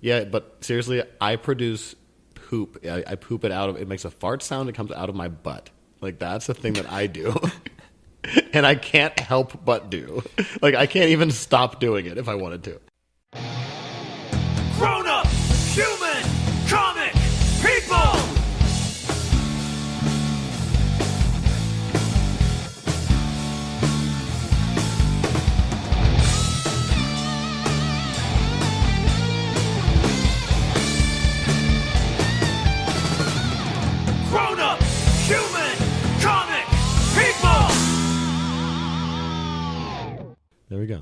Yeah, but seriously, I produce poop. I poop it out of. It makes a fart sound. It comes out of my butt. Like that's the thing that I do, and I can't help but do. Like I can't even stop doing it if I wanted to. Grownup Human Comic People! Grownup Human Comic People! There we go.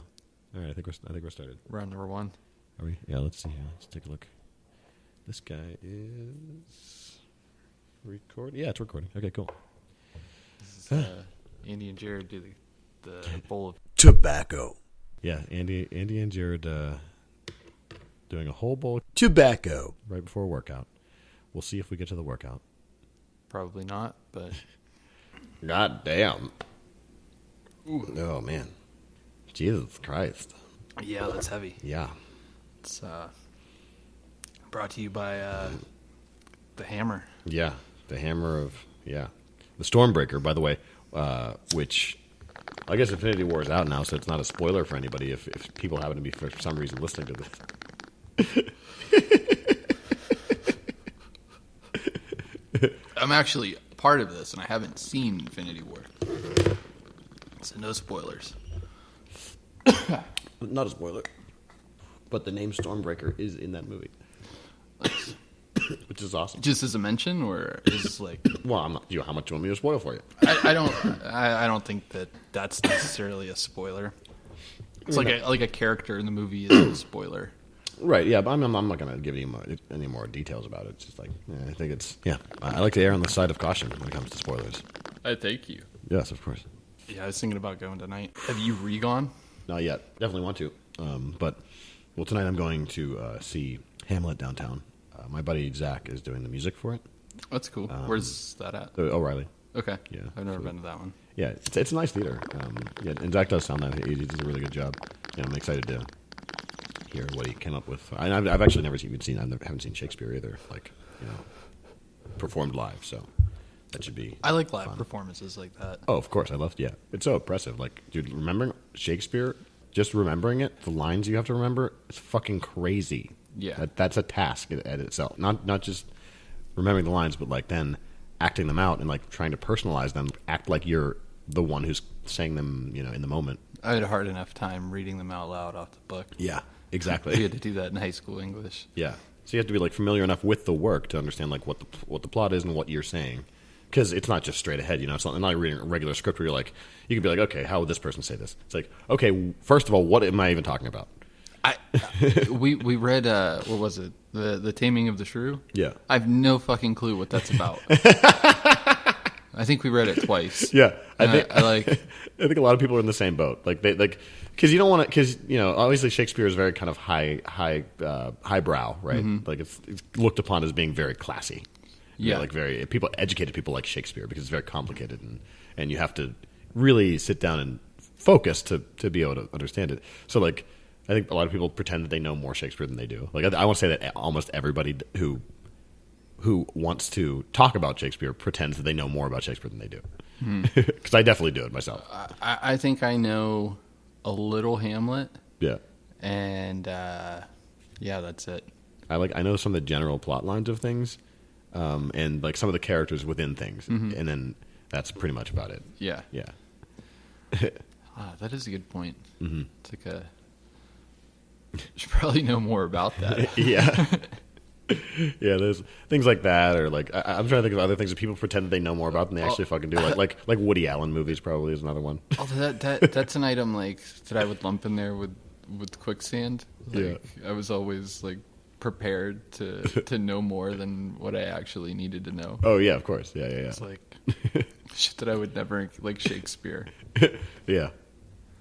All right, I think we're started. Round number 1. Are we? Yeah, let's see here. Let's take a look. This guy is recording. Yeah, it's recording. Okay, cool. This is Andy and Jared do the bowl of Tobacco. Yeah, Andy and Jared doing a whole bowl Tobacco. right before a workout. We'll see if we get to the workout. probably not, but God damn. Oh, man. Jesus Christ. yeah, that's heavy. Yeah. It's brought to you by the Hammer. Yeah. The hammer of, yeah. The Stormbreaker, by the way, which I guess Infinity War is out now, so it's not a spoiler for anybody if people happen to be, for some reason, listening to this. I'm actually part of this, and I haven't seen Infinity War. So no spoilers. Not a spoiler. But the name Stormbreaker is in that movie. Which is awesome. Just as a mention, or is like Well, I'm not, how much do you want me to spoil for you? I don't think that that's necessarily a spoiler. It's like a character in the movie is a spoiler. Right, yeah, but I'm not going to give any more details about it. It's just like, I think it's, I like to err on the side of caution when it comes to spoilers. I thank you. Yes, of course. Yeah, I was thinking about going tonight. Have you re-gone? Not yet. Definitely want to. But, well, tonight I'm going to see Hamlet downtown. My buddy Zach is doing the music for it. That's cool. Where's that at? O'Reilly. Okay. Yeah, I've never so- been to that one. Yeah, it's a nice theater. Yeah, and Zach does sound that he does a really good job. Yeah, I'm excited to hear what he came up with. I've actually never even seen. Haven't seen Shakespeare either. Like, performed live. So that should be. I like live fun. Performances like that. Oh, of course, I love. Yeah, it's so impressive. Like, dude, remembering Shakespeare, just remembering it, the lines you have to remember, it's fucking crazy. Yeah. That's a task at itself. Not just remembering the lines, but like then acting them out and like trying to personalize them, act like you're the one who's saying them, in the moment. I had a hard enough time reading them out loud off the book. Yeah, We exactly. had to do that in high school English. Yeah, so you have to be like familiar enough with the work to understand like what the plot is and what you're saying, because it's not just straight ahead. It's not like reading a regular script where you can be like, okay, how would this person say this? It's like, okay, first of all, what am I even talking about? We read what was it, the Taming of the Shrew? Yeah. I have no fucking clue what that's about. I think we read it twice. Yeah, I think I a lot of people are in the same boat. Like they because you don't want to, because obviously Shakespeare is very kind of highbrow, right? Mm-hmm. Like it's looked upon as being very classy. Yeah. Like educated people like Shakespeare because it's very complicated and you have to really sit down and focus to be able to understand it. So like I think a lot of people pretend that they know more Shakespeare than they do. Like I want to say that almost everybody who wants to talk about Shakespeare pretends that they know more about Shakespeare than they do. Because I definitely do it myself. I think I know a little Hamlet, Yeah. and yeah, that's it. I know some of the general plot lines of things, and like some of the characters within things, and then that's pretty much about it. Yeah. Yeah. That is a good point. Mm-hmm. It's like you should probably know more about that. Yeah. Yeah, there's things like that, or like I'm trying to think of other things that people pretend that they know more about than they actually fucking do. Like Woody Allen movies probably is another one. Although that's an item like that I would lump in there with quicksand. Like, I was always like prepared to know more than what I actually needed to know. Oh yeah, of course. Yeah. It's like shit that I would never like Shakespeare. Yeah.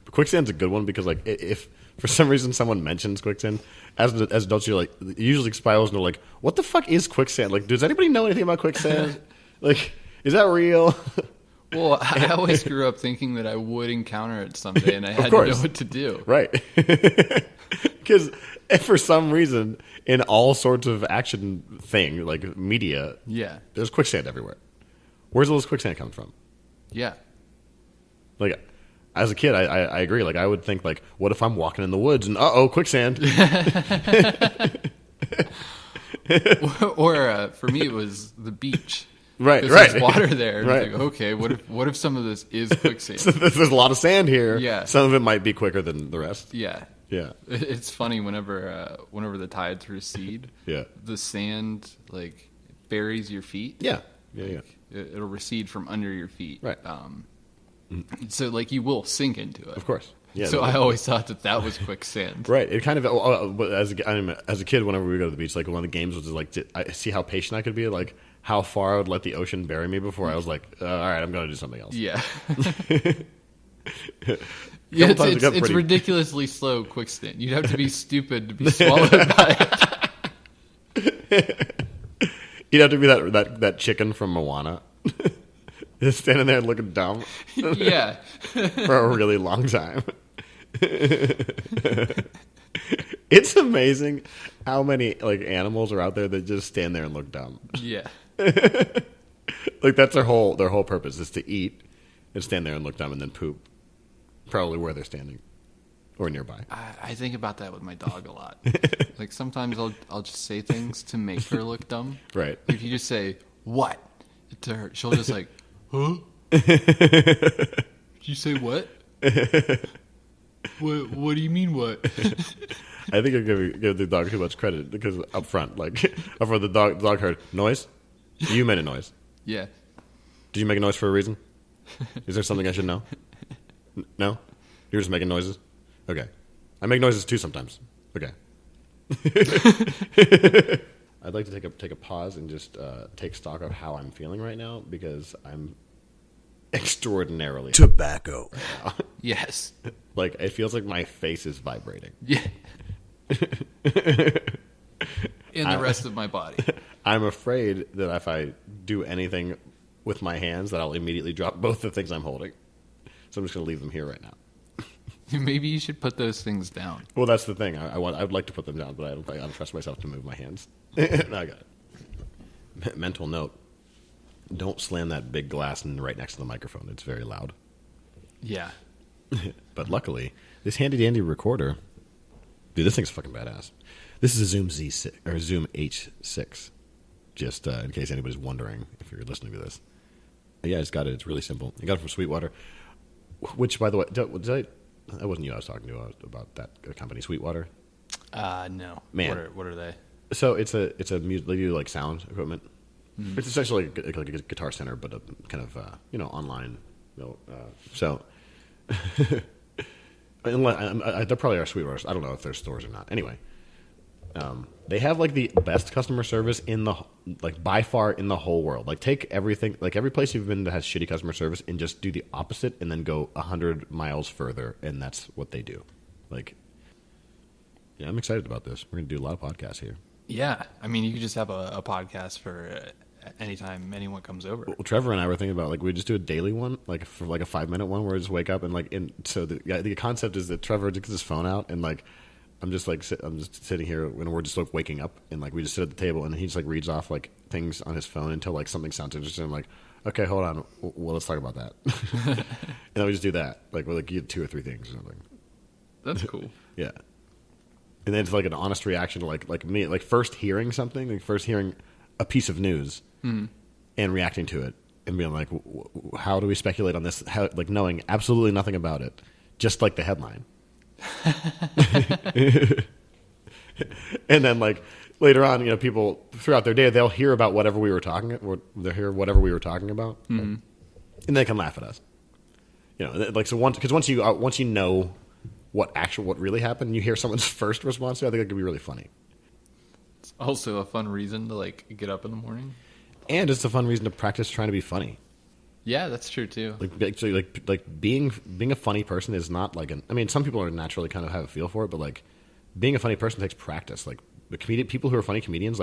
Quicksand's a good one because like if for some reason someone mentions quicksand, as adults you're like usually spirals and they're like, what the fuck is quicksand? Like, does anybody know anything about quicksand? Like, is that real? Well, I always grew up thinking that I would encounter it someday, and I had to course. know what to do. Right. Because for some reason, in all sorts of action thing, like media, Yeah. there's quicksand everywhere. Where's all this quicksand coming from? Yeah. Like, as a kid, I agree. Like, I would think, like, what if I'm walking in the woods and, quicksand? Or for me, it was the beach. Right, Because right. there's water there. And Right. It's like, okay, what if some of this is quicksand? So there's a lot of sand here. Yeah. Some of it might be quicker than the rest. Yeah. Yeah. It's funny whenever the tides recede, Yeah. the sand like buries your feet. Yeah. Yeah. It'll recede from under your feet. Right. So like you will sink into it. Of course. Yeah. So I always thought that was quicksand. Right. It kind of as a kid, whenever we go to the beach, like one of the games was like, I see how patient I could be, like how far I would let the ocean bury me before I was like, all right, I'm going to do something else. Yeah. Yeah, times it got it's pretty- ridiculously slow quicksand. You'd have to be stupid to be swallowed by it. You'd have to be that chicken from Moana, just standing there looking dumb Yeah. for a really long time. It's amazing how many like animals are out there that just stand there and look dumb. Yeah. Like that's their whole purpose is to eat and stand there and look dumb and then poop, probably where they're standing or nearby. I think about that with my dog a lot. Like sometimes I'll just say things to make her look dumb. Right. If you just say "what" to her, she'll just like, "Huh? Did you say what? What do you mean what?" I think I give the dog too much credit because up front, the dog heard noise. You made a noise. Yeah. Did you make a noise for a reason? Is there something I should know? No? You're just making noises? Okay. I make noises too sometimes. Okay. I'd like to take a pause and just take stock of how I'm feeling right now because I'm extraordinarily Tobacco. Yes. like it feels like my face is vibrating. Yeah. In the rest of my body. I'm afraid that if I do anything with my hands, that I'll immediately drop both the things I'm holding. So I'm just going to leave them here right now. Maybe you should put those things down. Well, that's the thing. I would like to put them down, but I don't trust myself to move my hands. No, I got it. Mental note: don't slam that big glass right next to the microphone. It's very loud. Yeah. But luckily, this handy dandy recorder, dude, this thing's fucking badass. This is a Zoom Z6 or Zoom H6. Just in case anybody's wondering if you're listening to this. Yeah, I just got it. It's really simple. I got it from Sweetwater, which, by the way, that wasn't you I was talking to about that company, Sweetwater. No. Man. What are they? So it's a music, they do like sound equipment. Mm. It's essentially like a Guitar Center, but a kind of online. So there probably are Sweetwaters. I don't know if there's stores or not. Anyway, they have like the best customer service by far in the whole world. Like take everything, like every place you've been that has shitty customer service, and just do the opposite, and then go 100 miles further, and that's what they do. Like, yeah, I'm excited about this. We're gonna do a lot of podcasts here. Yeah. I mean, you could just have a podcast for anytime anyone comes over. Well, Trevor and I were thinking about we just do a daily one, like for like a 5-minute one, where I just wake up and so the concept is that Trevor gets his phone out and I'm just sitting here and we're just waking up and we just sit at the table and he just reads off things on his phone until something sounds interesting. I'm like, okay, hold on, well let's talk about that. And then we just do that, we'll get 2 or 3 things or something. That's cool. Yeah. And then it's an honest reaction to me, first hearing something, first hearing a piece of news and reacting to it and being like, how do we speculate on this? How, knowing absolutely nothing about it, just the headline. And then later on, people throughout their day, they'll hear about whatever we were talking about, and they can laugh at us. So once you know what really happened, you hear someone's first response to it, I think it could be really funny. It's also a fun reason to get up in the morning. And it's a fun reason to practice trying to be funny. Yeah, that's true too. Being a funny person is not some people are naturally kind of have a feel for it, but being a funny person takes practice. People who are funny comedians,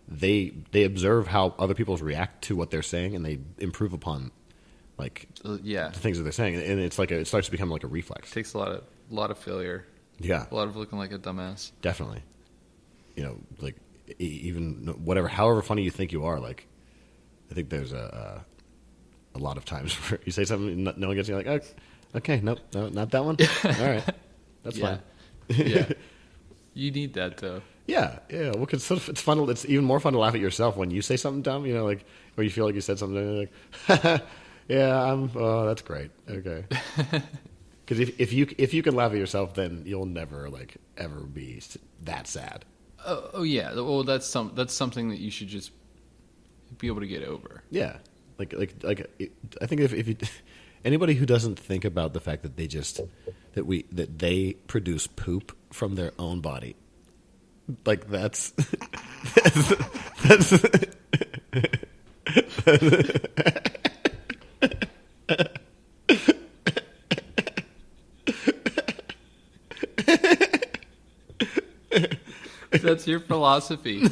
they observe how other people react to what they're saying, and they improve upon like Yeah. the things that they're saying, and it's like it starts to become like a reflex. It takes a lot of failure. Yeah, A lot of looking like a dumbass. definitely. Like even whatever, however funny you think you are, like I think there's a lot of times where you say something, no one gets you, like, oh, okay, nope, no, not that one. All right, that's Yeah. fine. Yeah. You need that though. Yeah. Well, cause it's fun. It's even more fun to laugh at yourself when you say something dumb. Like where you feel like you said something, and you're like, yeah, oh, that's great. Okay. Because if you can laugh at yourself, then you'll never like ever be that sad. Oh yeah. Well, that's something that you should just be able to get over. Yeah. I think if you, anybody who doesn't think about the fact that they produce poop from their own body, like that's That's your philosophy.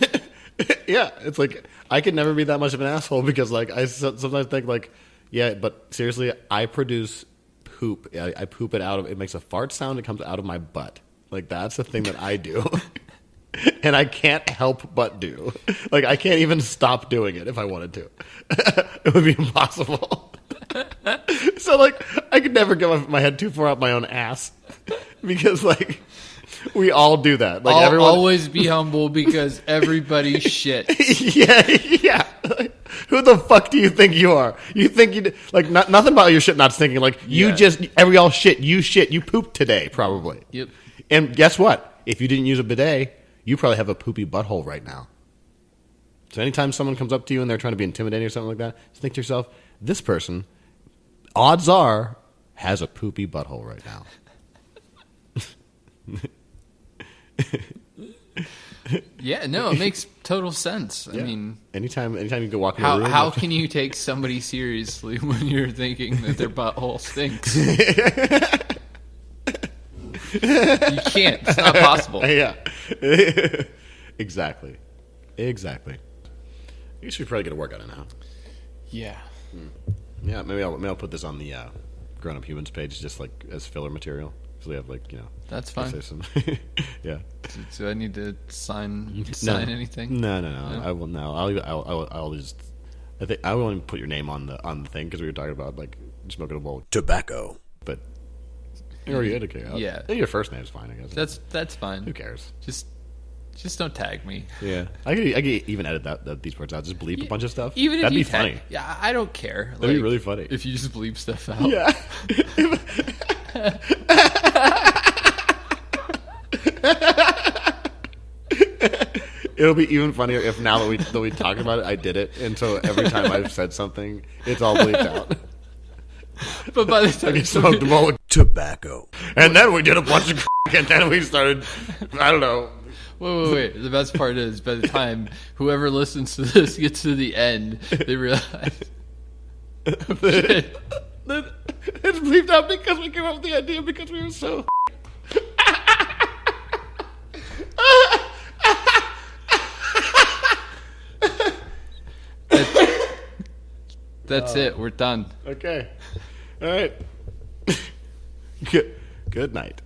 yeah, it's like I could never be that much of an asshole because like I sometimes think like, yeah, but seriously, I produce poop. I poop it out of. It makes a fart sound. It comes out of my butt. Like that's the thing that I do, and I can't help but do. Like I can't even stop doing it if I wanted to. It would be impossible. So like I could never get my head too far up my own ass because like. We all do that. Like everyone always be humble because everybody shit. yeah. Like, who the fuck do you think you are? You think you like nothing about your shit not stinking. Like you just we all shit. You pooped today probably. Yep. And guess what? If you didn't use a bidet, you probably have a poopy butthole right now. So anytime someone comes up to you and they're trying to be intimidating or something like that, just think to yourself, this person, odds are, has a poopy butthole right now. Yeah, no, it makes total sense. Yeah. I mean, anytime you go walk in a room. How can you take somebody seriously when you're thinking that their butthole stinks? You can't. It's not possible. Yeah. Exactly. I guess we probably get a workout in now. Yeah. Yeah, maybe I'll put this on the Grownup Humans page just like as filler material. So we have like That's fine. Yeah. Do I need to sign anything? No. I will now. I'll just. I think I won't even put your name on the thing because we were talking about like smoking a bowl of tobacco. But or you okay? Yeah. Your first name's fine. I guess that's fine. Who cares? Just don't tag me. Yeah, I could even edit these parts out. Just bleep a bunch of stuff. Even if that'd you be funny. Yeah, I don't care. That'd be really funny if you just bleep stuff out. Yeah. It'll be even funnier if now that we talked about it, I did it, and so every time I've said something, it's all bleeped out. But by the time we smoked a bowl of tobacco, and then we did a bunch of and then we started. I don't know. Wait. The best part is by the time whoever listens to this gets to the end, they realize it's bleeped out because we came up with the idea because we were so. That's it. We're done. Okay. All right. Good night.